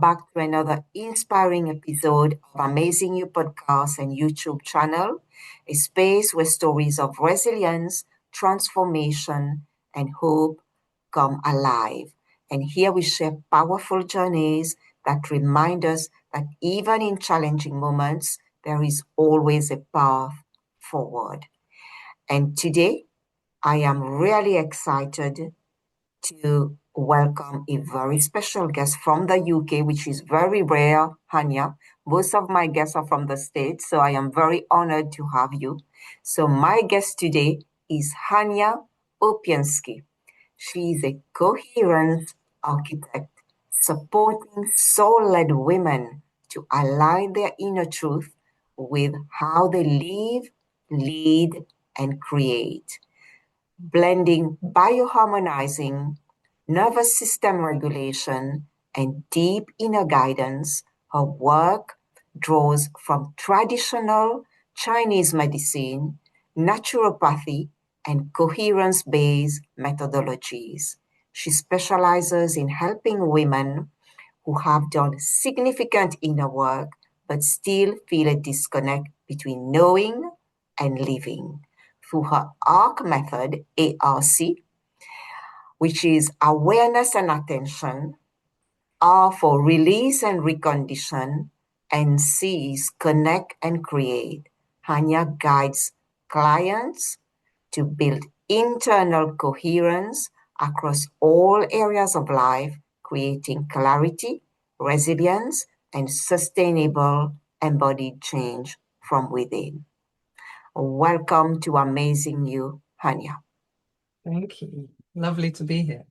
back to another inspiring episode of Amazing You podcast and YouTube channel, a space where stories of resilience, transformation, and hope come alive. And here we share powerful journeys that remind us that even in challenging moments, there is always a path forward. And today, I am really excited to welcome a very special guest from the UK, which is very rare, Hania. Most of my guests are from the States, so I am very honored to have you. So my guest today is Hania Opienski. She is a coherence architect supporting soul-led women to align their inner truth with how they live, lead, and create, blending bioharmonizing, nervous system regulation, and deep inner guidance. Her work draws from traditional Chinese medicine, naturopathy, and coherence-based methodologies. She specializes in helping women who have done significant inner work but still feel a disconnect between knowing and living through her ARC method, ARC, which is awareness and attention, R for release and recondition, and C is connect and create. Hania guides clients to build internal coherence across all areas of life, creating clarity, resilience, and sustainable embodied change from within. Welcome to Amazing You, Hania. Thank you. Lovely to be here.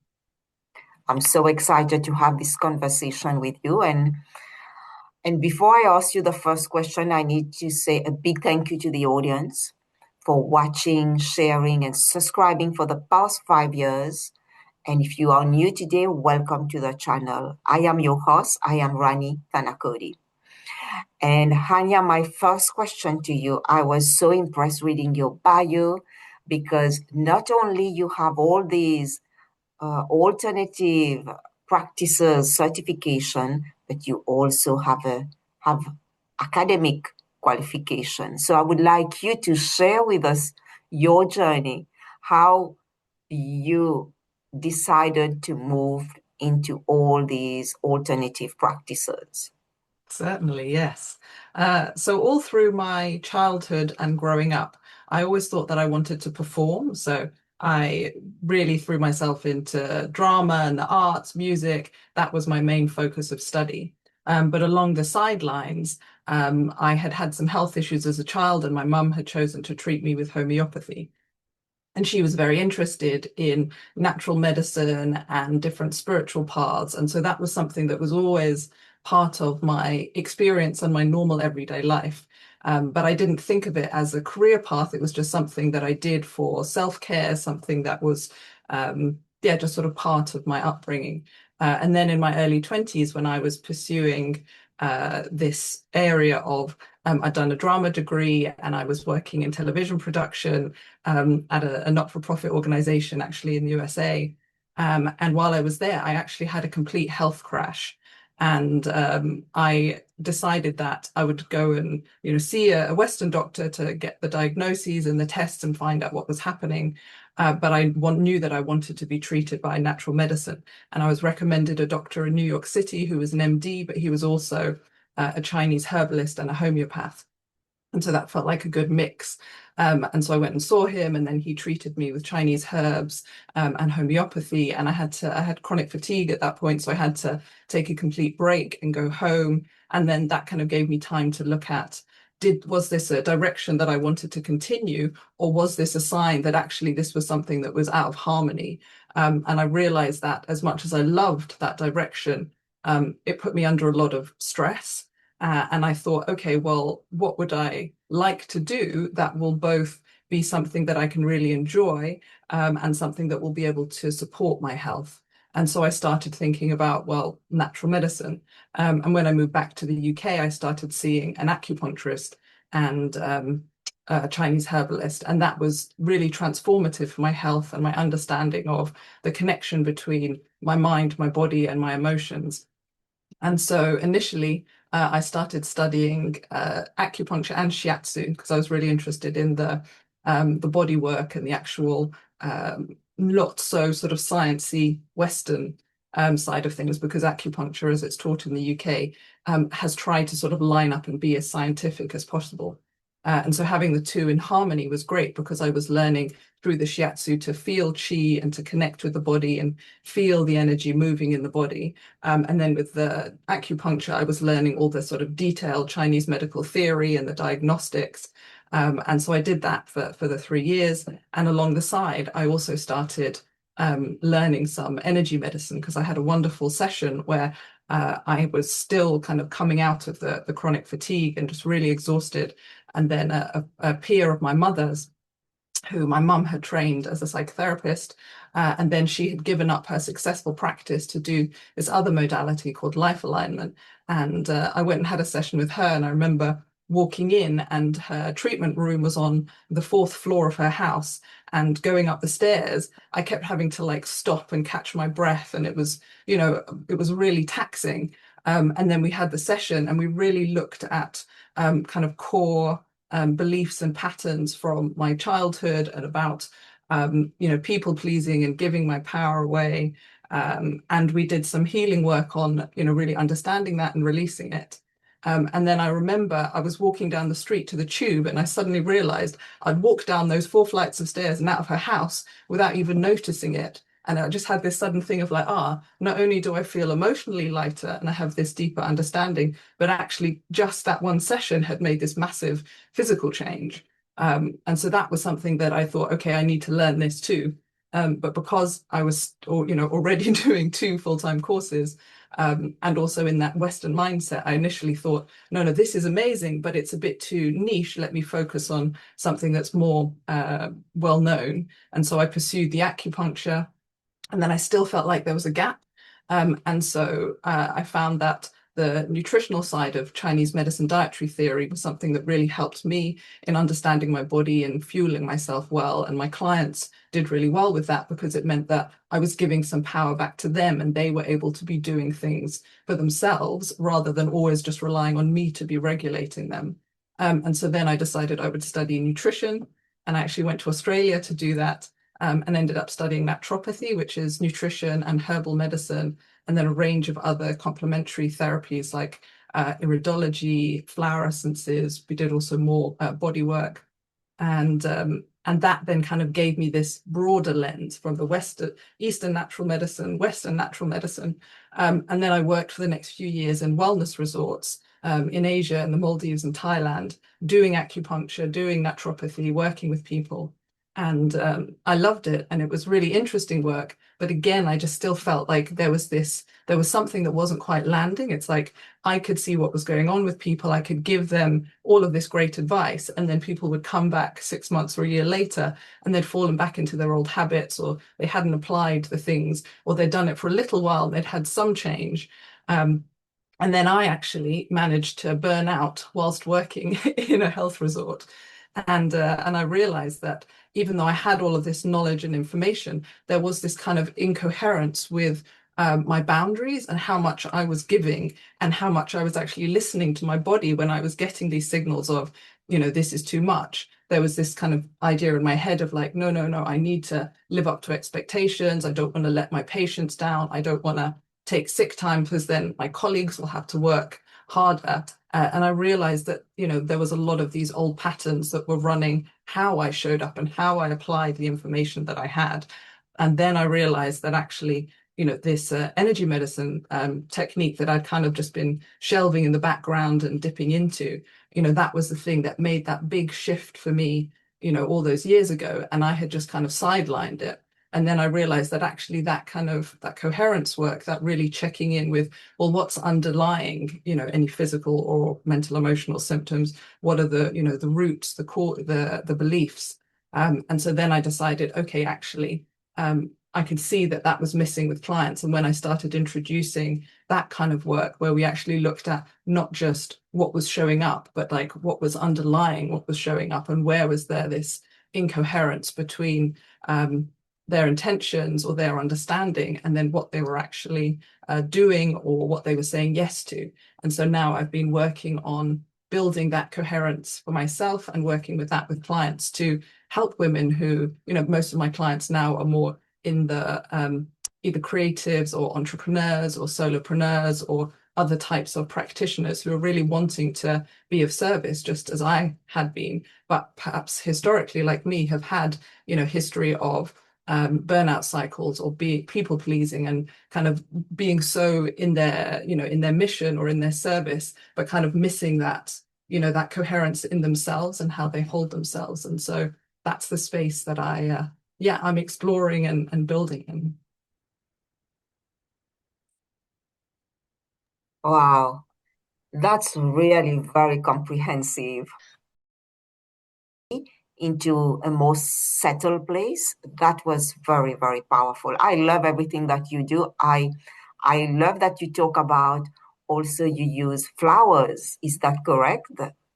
I'm so excited to have this conversation with you. And before I ask you the first question, I need to say a big thank you to the audience for watching, sharing, and subscribing for the past 5 years. And if you are new today, welcome to the channel. I am your host. I am Rani Thanacoody. And Hania, my first question to you, I was so impressed reading your bio because not only you have all these alternative practices certification, but you also have academic qualification. So I would like you to share with us your journey, how you decided to move into all these alternative practices. Certainly, yes. So all through my childhood and growing up, I always thought that I wanted to perform. So I really threw myself into drama and the arts, music. That was my main focus of study. But along the sidelines, I had had some health issues as a child, and my mum had chosen to treat me with homeopathy. And she was very interested in natural medicine and different spiritual paths. And so that was something that was always part of my experience and my normal everyday life. But I didn't think of it as a career path. It was just something that I did for self-care, something that was, just sort of part of my upbringing. And then in my early 20s, when I was pursuing this area of, I'd done a drama degree and I was working in television production at a not-for-profit organization actually in the USA. And while I was there, I actually had a complete health crash. And I decided that I would go and see a Western doctor to get the diagnoses and the tests and find out what was happening. But I knew that I wanted to be treated by natural medicine. And I was recommended a doctor in New York City who was an MD, but he was also a Chinese herbalist and a homeopath. And so that felt like a good mix. And so I went and saw him, and then he treated me with Chinese herbs and homeopathy. And I had chronic fatigue at that point, so I had to take a complete break and go home. And then that kind of gave me time to look at, was this a direction that I wanted to continue, or was this a sign that actually this was something that was out of harmony? And I realized that as much as I loved that direction, it put me under a lot of stress. And I thought, okay, well, what would I like to do that will both be something that I can really enjoy and something that will be able to support my health? And so I started thinking about, well, natural medicine. And when I moved back to the UK, I started seeing an acupuncturist and a Chinese herbalist. And that was really transformative for my health and my understanding of the connection between my mind, my body, and my emotions. And so initially, I started studying acupuncture and shiatsu because I was really interested in the body work and the actual not so sort of sciencey Western side of things, because acupuncture, as it's taught in the UK, has tried to sort of line up and be as scientific as possible. And so having the two in harmony was great because I was learning through the shiatsu to feel chi and to connect with the body and feel the energy moving in the body. And then with the acupuncture, I was learning all the sort of detailed Chinese medical theory and the diagnostics. And so I did that for the 3 years. And along the side, I also started learning some energy medicine because I had a wonderful session where I was still kind of coming out of the chronic fatigue and just really exhausted. And then a peer of my mother's, who my mum had trained as a psychotherapist, and then she had given up her successful practice to do this other modality called life alignment. And I went and had a session with her, and I remember walking in, and her treatment room was on the fourth floor of her house. And going up the stairs, I kept having to like stop and catch my breath, and it was, it was really taxing. And then we had the session, and we really looked at kind of core beliefs and patterns from my childhood and about people pleasing and giving my power away. And we did some healing work on really understanding that and releasing it. And then I remember I was walking down the street to the tube, and I suddenly realized I'd walked down those 4 flights of stairs and out of her house without even noticing it. And I just had this sudden thing of like, not only do I feel emotionally lighter and I have this deeper understanding, but actually just that one session had made this massive physical change. And so that was something that I thought, okay, I need to learn this too. But because I was, already doing 2 full-time courses, and also in that Western mindset, I initially thought, no, this is amazing, but it's a bit too niche. Let me focus on something that's more well known. And so I pursued the acupuncture, and then I still felt like there was a gap. And so I found that the nutritional side of Chinese medicine dietary theory was something that really helped me in understanding my body and fueling myself well. And my clients did really well with that because it meant that I was giving some power back to them and they were able to be doing things for themselves rather than always just relying on me to be regulating them. And so then I decided I would study nutrition, and I actually went to Australia to do that. And ended up studying naturopathy, which is nutrition and herbal medicine, and then a range of other complementary therapies like iridology, flower essences. We did also more body work, and that then kind of gave me this broader lens from the Eastern natural medicine, Western natural medicine, and then I worked for the next few years in wellness resorts in Asia, in the Maldives and Thailand, doing acupuncture, doing naturopathy, working with people. And I loved it, and it was really interesting work. But again, I just still felt like there was something that wasn't quite landing. It's like I could see what was going on with people. I could give them all of this great advice, and then people would come back 6 months or a year later, and they'd fallen back into their old habits, or they hadn't applied the things, or they'd done it for a little while, and they'd had some change. And then I actually managed to burn out whilst working in a health resort. And I realized that even though I had all of this knowledge and information, there was this kind of incoherence with my boundaries and how much I was giving and how much I was actually listening to my body when I was getting these signals of, this is too much. There was this kind of idea in my head of like, no, no, no, I need to live up to expectations. I don't want to let my patients down. I don't want to take sick time because then my colleagues will have to work harder. And I realized that, there was a lot of these old patterns that were running how I showed up and how I applied the information that I had. And then I realized that actually, this energy medicine technique that I'd kind of just been shelving in the background and dipping into, that was the thing that made that big shift for me, all those years ago. And I had just kind of sidelined it. And then I realized that actually that coherence work, that really checking in with, well, what's underlying, any physical or mental emotional symptoms? What are the roots, the core, the beliefs? And so then I decided, okay, actually, I could see that was missing with clients. And when I started introducing that kind of work, where we actually looked at not just what was showing up, but like what was underlying what was showing up, and where was there this incoherence between their intentions or their understanding, and then what they were actually doing or what they were saying yes to. And so now I've been working on building that coherence for myself and working with that with clients to help women who, most of my clients now are more in the either creatives or entrepreneurs or solopreneurs or other types of practitioners who are really wanting to be of service, just as I had been, but perhaps historically, like me, have had, history of burnout cycles or be people pleasing and kind of being so in their, in their mission or in their service, but kind of missing that, that coherence in themselves and how they hold themselves. And so that's the space that I'm exploring and building in. Wow, that's really very comprehensive. Into a more settled place. That was very, very powerful. I love everything that you do. I love that you talk about also you use flowers. Is that correct?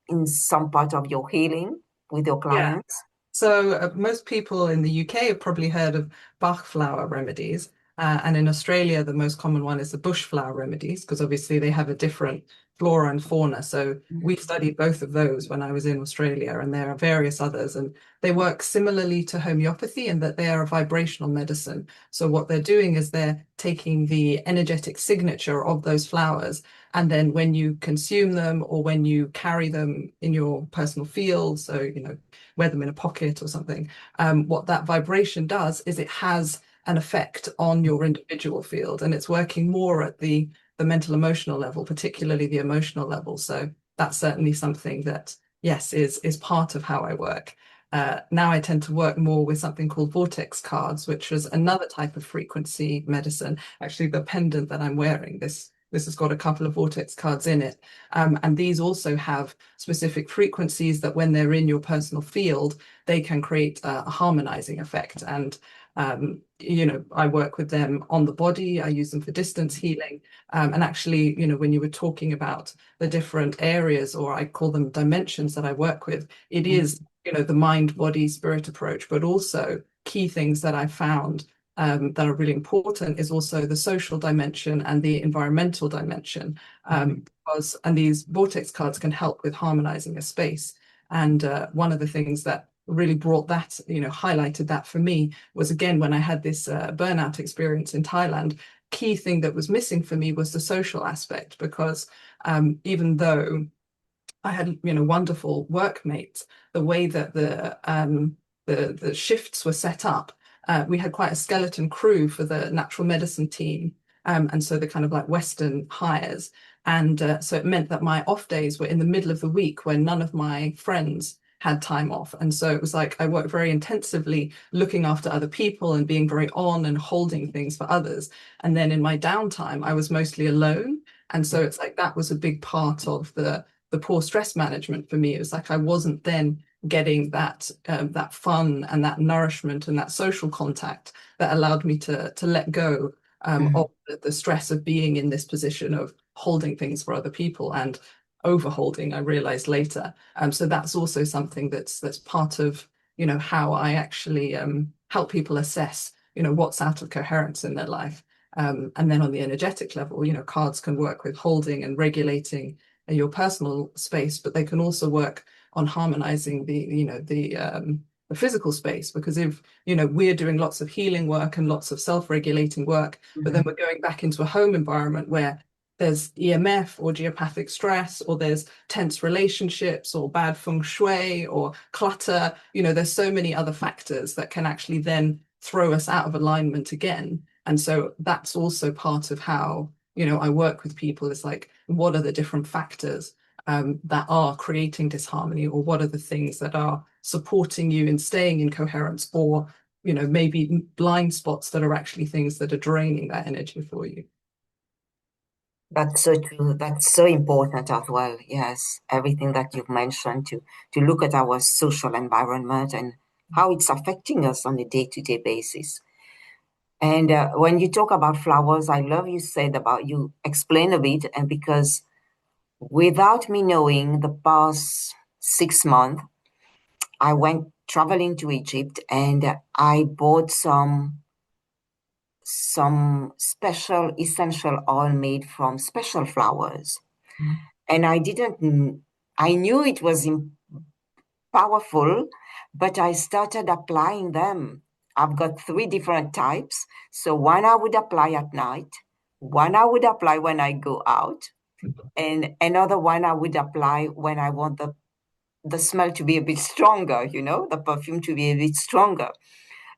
In some part of your healing with your Yeah. clients? So most people in the UK have probably heard of Bach flower remedies. And in Australia, the most common one is the bush flower remedies, because obviously they have a different flora and fauna. So we studied both of those when I was in Australia, and there are various others. And they work similarly to homeopathy in that they are a vibrational medicine. So what they're doing is they're taking the energetic signature of those flowers, and then when you consume them or when you carry them in your personal field, so, wear them in a pocket or something, what that vibration does is it has an effect on your individual field, and it's working more at the mental emotional level, particularly the emotional level. So that's certainly something that, yes, is part of how I work. Now I tend to work more with something called vortex cards, which is another type of frequency medicine. Actually, the pendant that I'm wearing, this has got a couple of vortex cards in it. And these also have specific frequencies that when they're in your personal field, they can create a harmonizing effect. And, I work with them on the body. I use them for distance healing. And actually, when you were talking about the different areas, or I call them dimensions that I work with, it is, the mind, body, spirit approach, but also key things that I found that are really important is also the social dimension and the environmental dimension. And these vortex cards can help with harmonizing a space. And one of the things that really brought that, highlighted that for me was, again, when I had this burnout experience in Thailand, key thing that was missing for me was the social aspect, because even though I had, wonderful workmates, the way that the shifts were set up, we had quite a skeleton crew for the natural medicine team. And so the kind of like Western hires. And so it meant that my off days were in the middle of the week when none of my friends had time off. And so it was like I worked very intensively looking after other people and being very on and holding things for others. And then in my downtime, I was mostly alone. And so it's like that was a big part of the poor stress management for me. It was like I wasn't then getting that fun and that nourishment and that social contact that allowed me to let go Mhm. of the stress of being in this position of holding things for other people and overholding, I realized later. So that's also something that's part of, how I actually help people assess, what's out of coherence in their life. And then on the energetic level, cards can work with holding and regulating your personal space, but they can also work on harmonizing the physical space, because if we're doing lots of healing work and lots of self-regulating work, but then Mhm. we're going back into a home environment where there's EMF or geopathic stress, or there's tense relationships or bad feng shui or clutter, there's so many other factors that can actually then throw us out of alignment again. And so that's also part of how I work with people. Is like, what are the different factors that are creating disharmony, or what are the things that are supporting you in staying in coherence, or maybe blind spots that are actually things that are draining that energy for you. That's so true. That's so important as well. Yes, everything that you've mentioned to look at our social environment and how it's affecting us on a day-to-day basis. And when you talk about flowers, I love you said about you explain a bit, and because without me knowing the past 6 months, I went traveling to Egypt and I bought some special essential oil made from special flowers. And I knew it was powerful, but I started applying them. I've got three different types. So one I would apply at night, one I would apply when I go out, and another one I would apply when I want the smell to be a bit stronger, the perfume to be a bit stronger.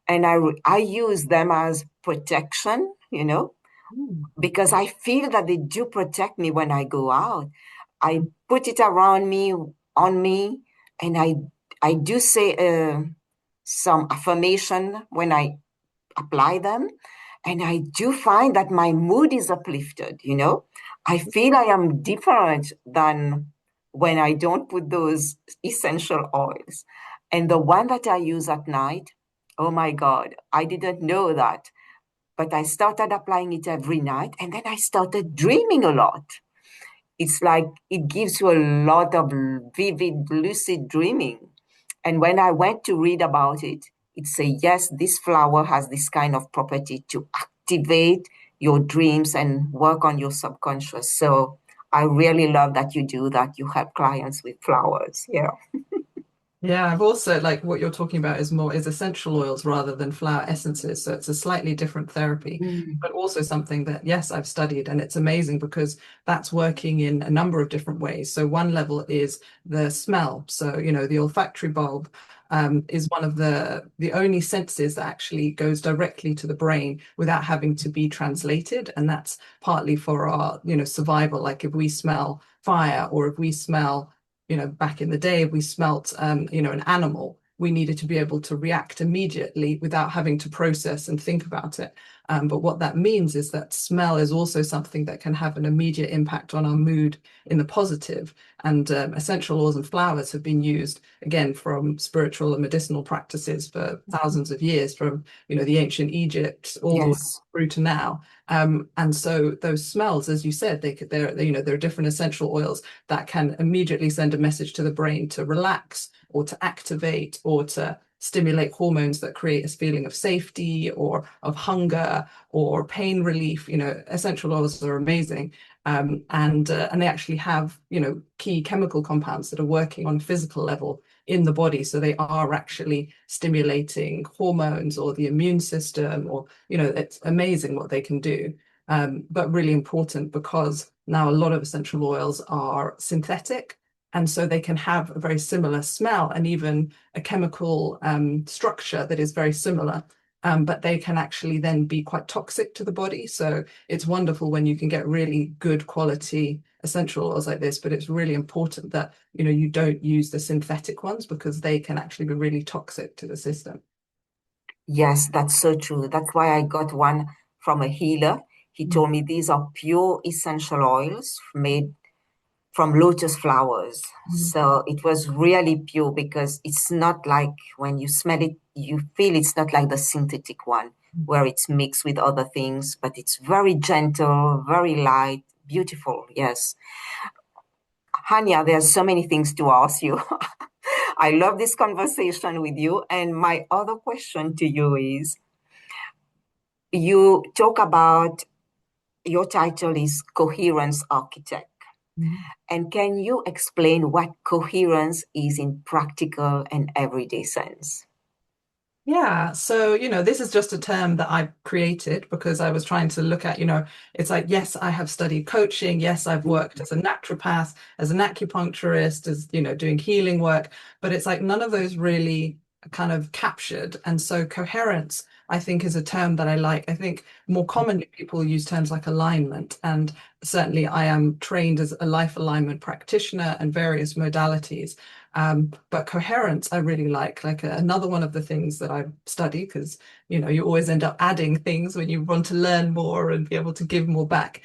And I use them as protection, Mm. because I feel that they do protect me when I go out. I put it around me, on me, and I do say some affirmation when I apply them, and I do find that my mood is uplifted. I feel I am different than when I don't put those essential oils. And the one that I use at night, oh my God, I didn't know that. But I started applying it every night, and then I started dreaming a lot. It's like it gives you a lot of vivid, lucid dreaming. And when I went to read about it, it said, yes, this flower has this kind of property to activate your dreams and work on your subconscious. So I really love that you do that. You help clients with flowers. Yeah. Yeah, I've also like what you're talking about is essential oils rather than flower essences. So it's a slightly different therapy, Mm. but also something that, yes, I've studied and it's amazing because that's working in a number of different ways. So one level is the smell. So, the olfactory bulb is one of the only senses that actually goes directly to the brain without having to be translated. And that's partly for our, survival. Like if we smell fire or if we smell back in the day, we smelt, an animal, we needed to be able to react immediately without having to process and think about it. But what that means is that smell is also something that can have an immediate impact on our mood in the positive. And essential oils and flowers have been used, again, from spiritual and medicinal practices for thousands of years, from, the ancient Egypt all the way Yes. through to now. And so those smells, as you said, there are different essential oils that can immediately send a message to the brain to relax or to activate or to stimulate hormones that create a feeling of safety or of hunger or pain relief. Essential oils are amazing. And they actually have, key chemical compounds that are working on a physical level in the body. So they are actually stimulating hormones or the immune system, or, it's amazing what they can do. But really important because now a lot of essential oils are synthetic. And so they can have a very similar smell and even a chemical structure that is very similar. But they can actually then be quite toxic to the body. So it's wonderful when you can get really good quality essential oils like this, but it's really important that you don't use the synthetic ones because they can actually be really toxic to the system. Yes, that's so true. That's why I got one from a healer. He told me these are pure essential oils made from lotus flowers. Mhm. So it was really pure because it's not like when you smell it, you feel it's not like the synthetic one where it's mixed with other things, but it's very gentle, very light, beautiful. Yes. Hania, there's so many things to ask you. I love this conversation with you. And my other question to you is you talk about your title is Coherence Architect. Mhm. And can you explain what coherence is in practical and everyday sense? Yeah, so this is just a term that I created because I was trying to look at, it's like, yes, I have studied coaching, yes, I've worked as a naturopath, as an acupuncturist, as doing healing work, but it's like none of those really kind of captured. And so coherence, I think, is a term that I like. I think more commonly people use terms like alignment, and certainly I am trained as a life alignment practitioner and various modalities. But coherence, I really like another one of the things that I study, because you always end up adding things when you want to learn more and be able to give more back,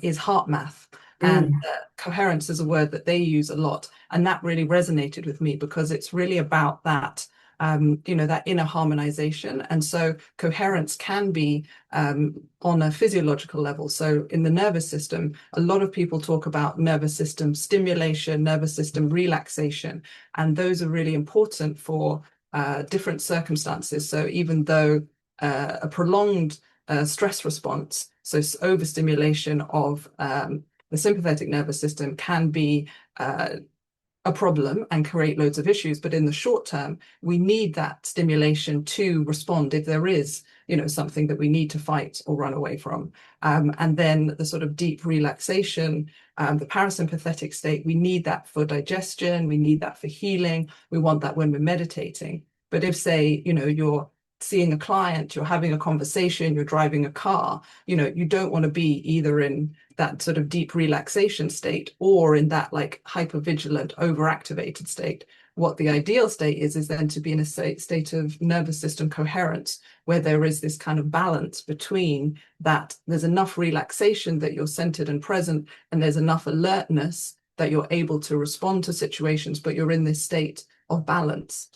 is heart math. And Mm, coherence is a word that they use a lot. And that really resonated with me because it's really about that. that inner harmonization. And so coherence can be on a physiological level. So in the nervous system, a lot of people talk about nervous system stimulation, nervous system relaxation, and those are really important for different circumstances. So even though a prolonged stress response, so overstimulation of the sympathetic nervous system can be a problem and create loads of issues. But in the short term, we need that stimulation to respond if there is, something that we need to fight or run away from. And then the sort of deep relaxation, the parasympathetic state, we need that for digestion, we need that for healing, we want that when we're meditating. But if, say, you're seeing a client, you're having a conversation, you're driving a car, you don't want to be either in that sort of deep relaxation state or in that like hypervigilant, overactivated state. What the ideal state is then to be in a state of nervous system coherence, where there is this kind of balance between that there's enough relaxation that you're centered and present, and there's enough alertness that you're able to respond to situations, but you're in this state of balance.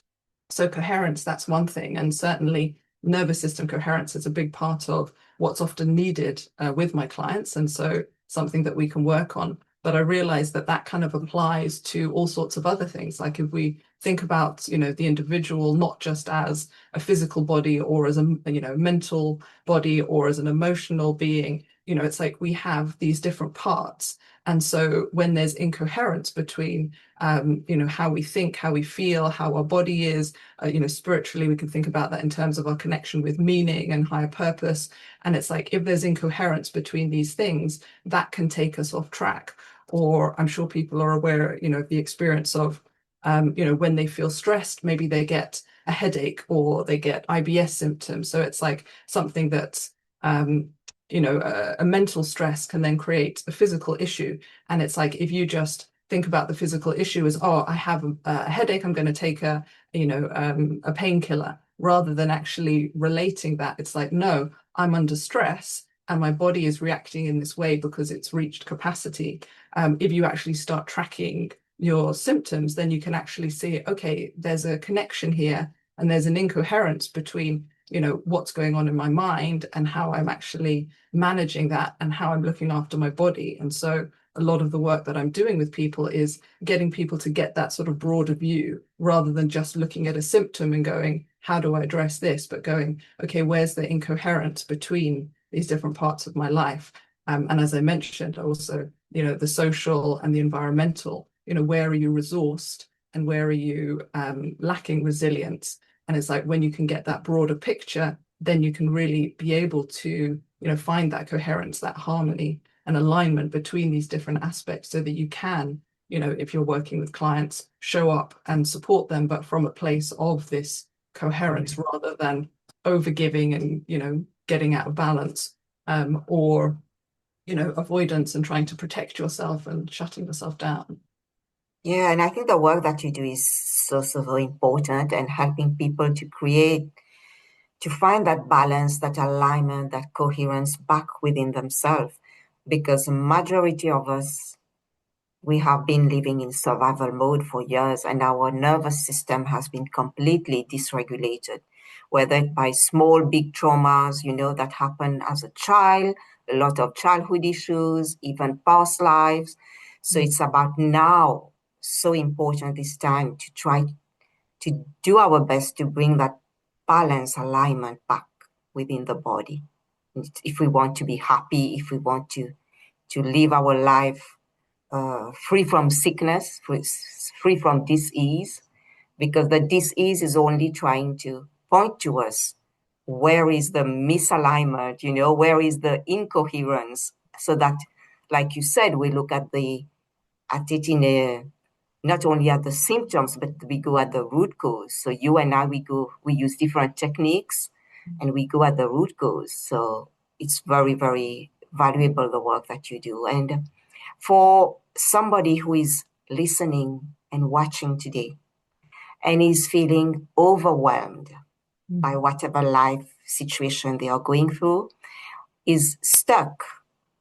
So coherence, that's one thing. And certainly nervous system coherence is a big part of what's often needed with my clients. And so something that we can work on. But I realize that that kind of applies to all sorts of other things. Like if we think about, the individual, not just as a physical body or as a, mental body or as an emotional being, it's like we have these different parts. And so when there's incoherence between, how we think, how we feel, how our body is, spiritually, we can think about that in terms of our connection with meaning and higher purpose. And it's like, if there's incoherence between these things, that can take us off track. Or I'm sure people are aware, of the experience of, when they feel stressed, maybe they get a headache or they get IBS symptoms. So it's like something that's, a mental stress can then create a physical issue. And it's like, if you just think about the physical issue as, oh, I have a headache, I'm going to take a painkiller, rather than actually relating that. It's like, no, I'm under stress and my body is reacting in this way because it's reached capacity. If you actually start tracking your symptoms, then you can actually see, okay, there's a connection here and there's an incoherence between what's going on in my mind and how I'm actually managing that and how I'm looking after my body. And so a lot of the work that I'm doing with people is getting people to get that sort of broader view, rather than just looking at a symptom and going, how do I address this? But going, okay, where's the incoherence between these different parts of my life? And as I mentioned, also, the social and the environmental, where are you resourced and where are you lacking resilience? And it's like, when you can get that broader picture, then you can really be able to, find that coherence, that harmony and alignment between these different aspects, so that you can, if you're working with clients, show up and support them, but from a place of this coherence, rather than overgiving and, getting out of balance, or, avoidance and trying to protect yourself and shutting yourself down. Yeah, and I think the work that you do is so important, and helping people to find that balance, that alignment, that coherence back within themselves. Because majority of us, we have been living in survival mode for years, and our nervous system has been completely dysregulated, whether by small, big traumas, that happen as a child, a lot of childhood issues, even past lives. So it's about now, so important this time to try to do our best to bring that balance, alignment back within the body. If we want to be happy, if we want to live our life free from sickness, free from disease, because the disease is only trying to point to us where is the misalignment, where is the incoherence, so that, like you said, we look at it in a not only at the symptoms, but we go at the root cause. So you and I, we use different techniques and we go at the root cause. So it's very valuable, the work that you do. And for somebody who is listening and watching today and is feeling overwhelmed by whatever life situation they are going through, is stuck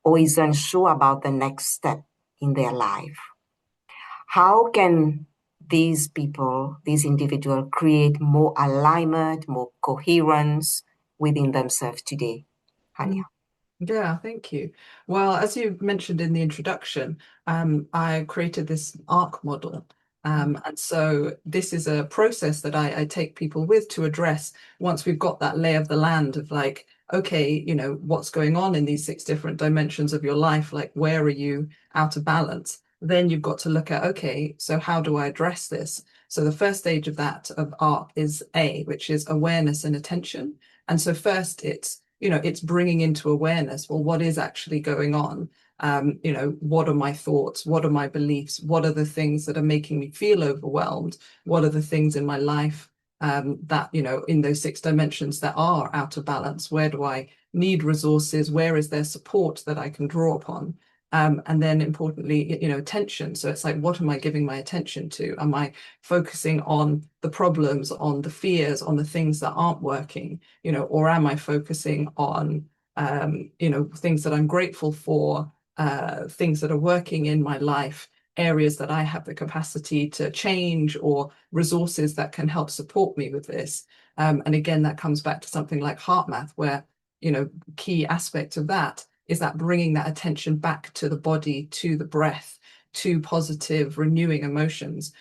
or is unsure about the next step in their life, how can these people, these individuals create more alignment, more coherence within themselves today? Hania. Yeah, thank you. Well, as you mentioned in the introduction, I created this ARC model. And so this is a process that I take people with to address once we've got that lay of the land of like, okay, what's going on in these six different dimensions of your life? Like, where are you out of balance? Then you've got to look at, okay, so how do I address this? So the first stage of that of ARC is A, which is awareness and attention. And so first it's bringing into awareness, well, what is actually going on? What are my thoughts? What are my beliefs? What are the things that are making me feel overwhelmed? What are the things in my life that, in those six dimensions that are out of balance? Where do I need resources? Where is there support that I can draw upon? And then importantly, attention. So it's like, what am I giving my attention to? Am I focusing on the problems, on the fears, on the things that aren't working, or am I focusing on, things that I'm grateful for, things that are working in my life, areas that I have the capacity to change, or resources that can help support me with this. And again, that comes back to something like heart math, where, key aspect of that is that bringing that attention back to the body, to the breath, to positive, renewing emotions,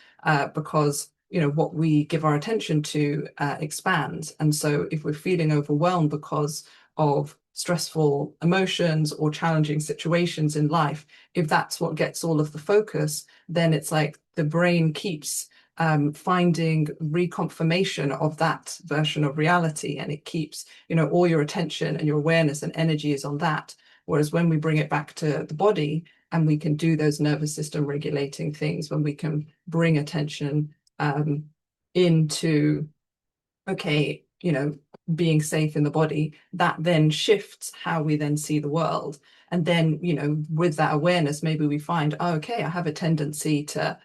because what we give our attention to expands. And so if we're feeling overwhelmed because of stressful emotions or challenging situations in life, if that's what gets all of the focus, then it's like the brain keeps finding reconfirmation of that version of reality, and it keeps all your attention and your awareness and energy is on that. Whereas when we bring it back to the body and we can do those nervous system regulating things, when we can bring attention into, okay, being safe in the body, that then shifts how we then see the world. And then, with that awareness, maybe we find, oh, okay, I have a tendency to,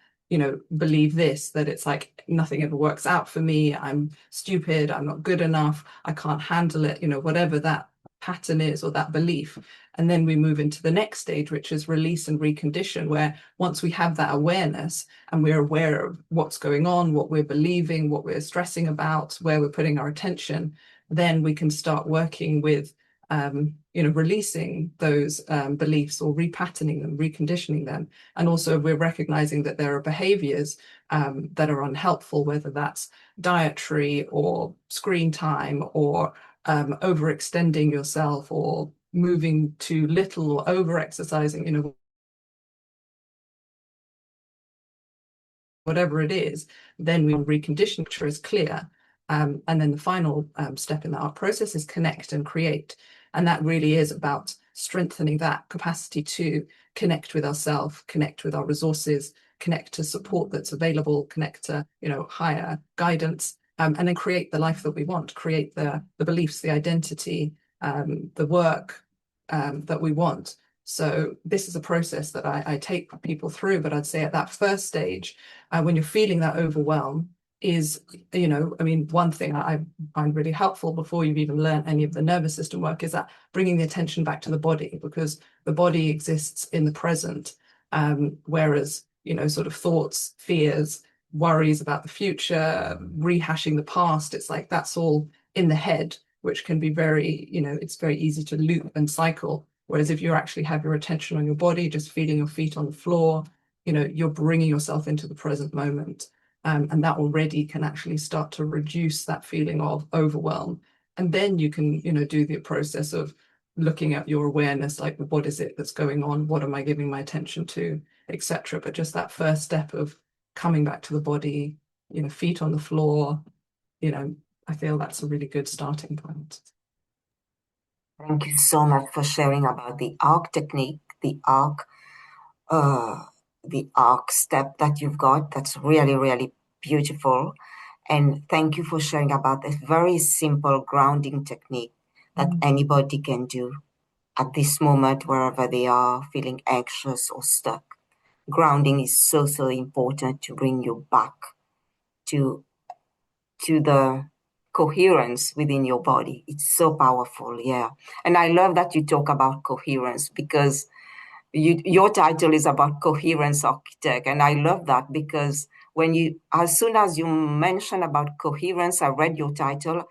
believe this, that it's like nothing ever works out for me. I'm stupid. I'm not good enough. I can't handle it, whatever that pattern is or that belief. And then we move into the next stage, which is release and recondition, where once we have that awareness and we're aware of what's going on, what we're believing, what we're stressing about, where we're putting our attention, then we can start working with, releasing those beliefs or repatterning them, reconditioning them. And also we're recognizing that there are behaviors that are unhelpful, whether that's dietary or screen time or overextending yourself or moving too little or over exercising, whatever it is, then we recondition, which is clear. And then the final step in that process is connect and create. And that really is about strengthening that capacity to connect with ourselves, connect with our resources, connect to support that's available, connect to, higher guidance, and then create the life that we want, create the beliefs, the identity, the work that we want. So this is a process that I take people through, but I'd say at that first stage, when you're feeling that overwhelm, is, one thing I find really helpful before you've even learned any of the nervous system work is that bringing the attention back to the body, because the body exists in the present, whereas, sort of thoughts, fears, worries about the future, rehashing the past, it's like that's all in the head, which can be very, it's very easy to loop and cycle. Whereas if you actually have your attention on your body, just feeling your feet on the floor, you're bringing yourself into the present moment. And that already can actually start to reduce that feeling of overwhelm. And then you can, do the process of looking at your awareness, like what is it that's going on? What am I giving my attention to, etc. But just that first step of coming back to the body, feet on the floor, I feel that's a really good starting point. Thank you so much for sharing about the arc technique, uh, the arc step that you've got. That's really, really beautiful. And thank you for sharing about this very simple grounding technique that anybody can do at this moment, wherever they are feeling anxious or stuck. Grounding is so, so important to bring you back to the coherence within your body. It's so powerful, yeah. And I love that you talk about coherence, because your title is about Coherence Architect, and I love that because as soon as you mentioned about coherence, I read your title.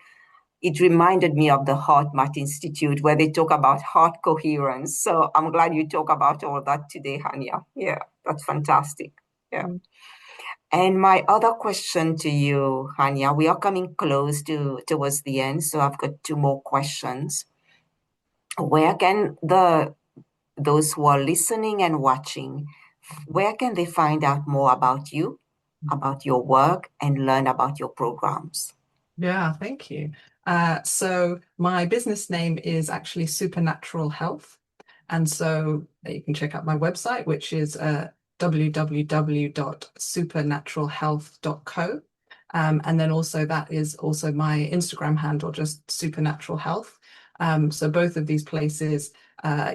It reminded me of the HeartMath Institute where they talk about heart coherence. So I'm glad you talk about all that today, Hania. Yeah, that's fantastic. Yeah. Mm. And my other question to you, Hania, we are coming close towards the end, so I've got two more questions. Where can those who are listening and watching, where can they find out more about you, about your work, and learn about your programs? Yeah, thank you. So my business name is actually Supernatural Health. And so you can check out my website, which is www.supernaturalhealth.co. And then also that is also my Instagram handle, just Supernatural Health. So both of these places,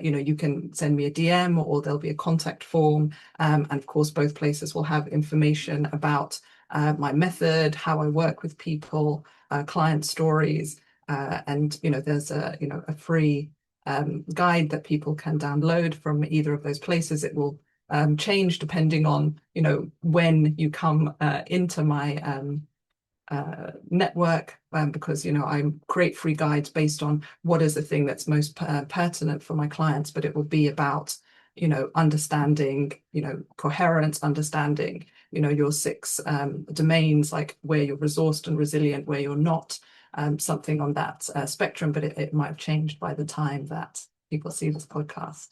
you can send me a DM or there'll be a contact form. And of course, both places will have information about my method, how I work with people, client stories, and there's a free guide that people can download from either of those places. It will change depending on when you come into my network, because I create free guides based on what is the thing that's most pertinent for my clients, but it will be about understanding coherence, understanding your six domains, like where you're resourced and resilient, where you're not, something on that spectrum, but it might have changed by the time that people see this podcast.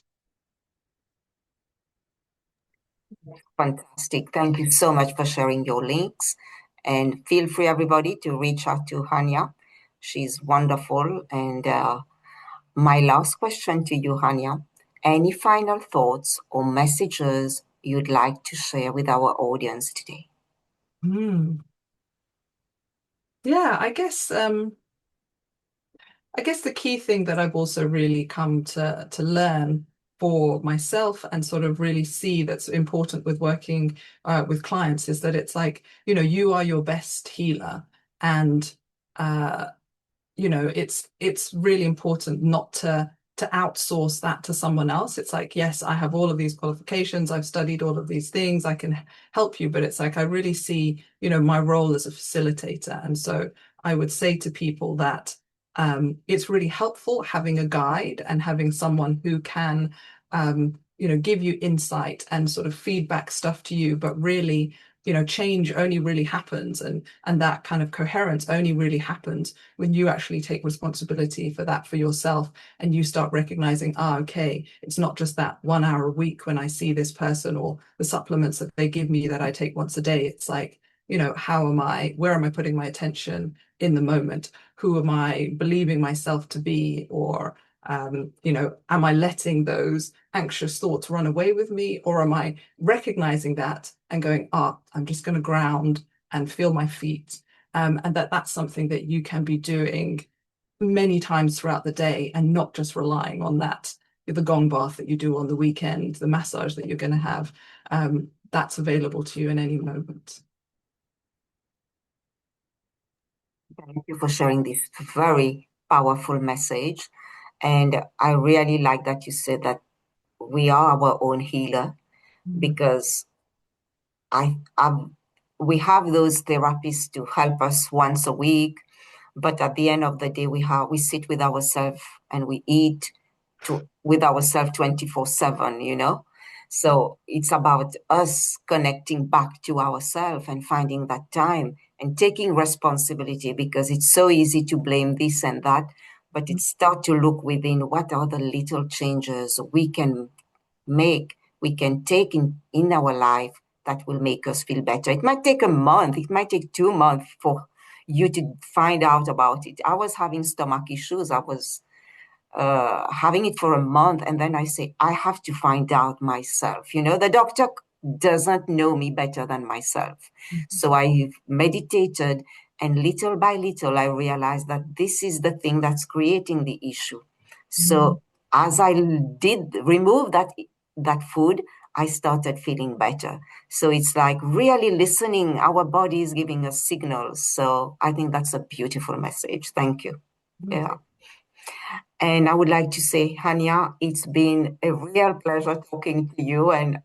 Fantastic. Thank you so much for sharing your links. And feel free, everybody, to reach out to Hania. She's wonderful. And my last question to you, Hania, any final thoughts or messages you'd like to share with our audience today? Mm. Yeah, I guess the key thing that I've also really come to learn for myself and sort of really see that's important with working with clients is that it's like, you are your best healer. And uh, it's really important not to outsource that to someone else. It's like, yes, I have all of these qualifications, I've studied all of these things, I can help you, but it's like I really see, my role as a facilitator. And so I would say to people that it's really helpful having a guide and having someone who can give you insight and sort of feedback stuff to you, but really change only really happens, and that kind of coherence only really happens when you actually take responsibility for that for yourself, and you start recognizing, okay, it's not just that 1 hour a week when I see this person or the supplements that they give me that I take once a day. It's like, where am I putting my attention in the moment? Who am I believing myself to be? Or am I letting those anxious thoughts run away with me? Or am I recognizing that and going, I'm just going to ground and feel my feet? And that's something that you can be doing many times throughout the day and not just relying on that, the gong bath that you do on the weekend, the massage that you're going to have. That's available to you in any moment. Thank you for sharing this very powerful message. And I really like that you said that we are our own healer Mm. because I we have those therapists to help us once a week, but at the end of the day, we sit with ourselves and we eat with ourselves 24/7, you know? So it's about us connecting back to ourselves and finding that time and taking responsibility, because it's so easy to blame this and that, but it's start to look within what are the little changes we can make, we can take in our life that will make us feel better. It might take a month, it might take 2 months for you to find out about it. I was having stomach issues. I was having it for a month. And then I say, I have to find out myself. You know, the doctor doesn't know me better than myself. So I meditated, and little by little, I realized that this is the thing that's creating the issue. Mm. So as I did remove that food, I started feeling better. So it's like really listening. Our body is giving us signals. So I think that's a beautiful message. Thank you. Yeah. And I would like to say, Hania, it's been a real pleasure talking to you. And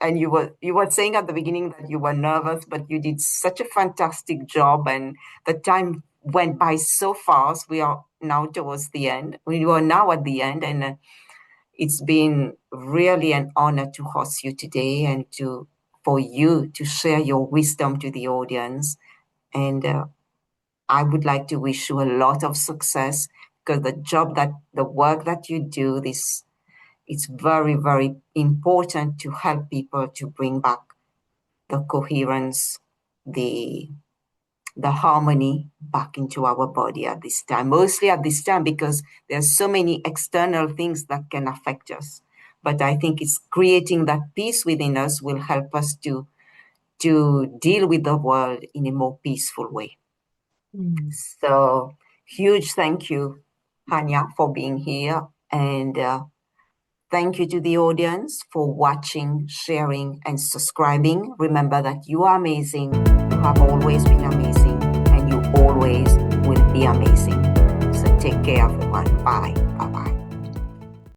and you were saying at the beginning that you were nervous, but you did such a fantastic job, and the time went by so fast. We are now towards the end. We are now at the end, and it's been really an honor to host you today and for you to share your wisdom to the audience. And I would like to wish you a lot of success, because the work that you do, it's very, very important to help people to bring back the coherence, the harmony back into our body at this time, mostly at this time, because there's so many external things that can affect us. But I think it's creating that peace within us will help us to deal with the world in a more peaceful way. So huge thank you, Hania, for being here. And thank you to the audience for watching, sharing, and subscribing. Remember that you are amazing. You have always been amazing, and you always will be amazing. So take care, everyone. Bye. Bye-bye.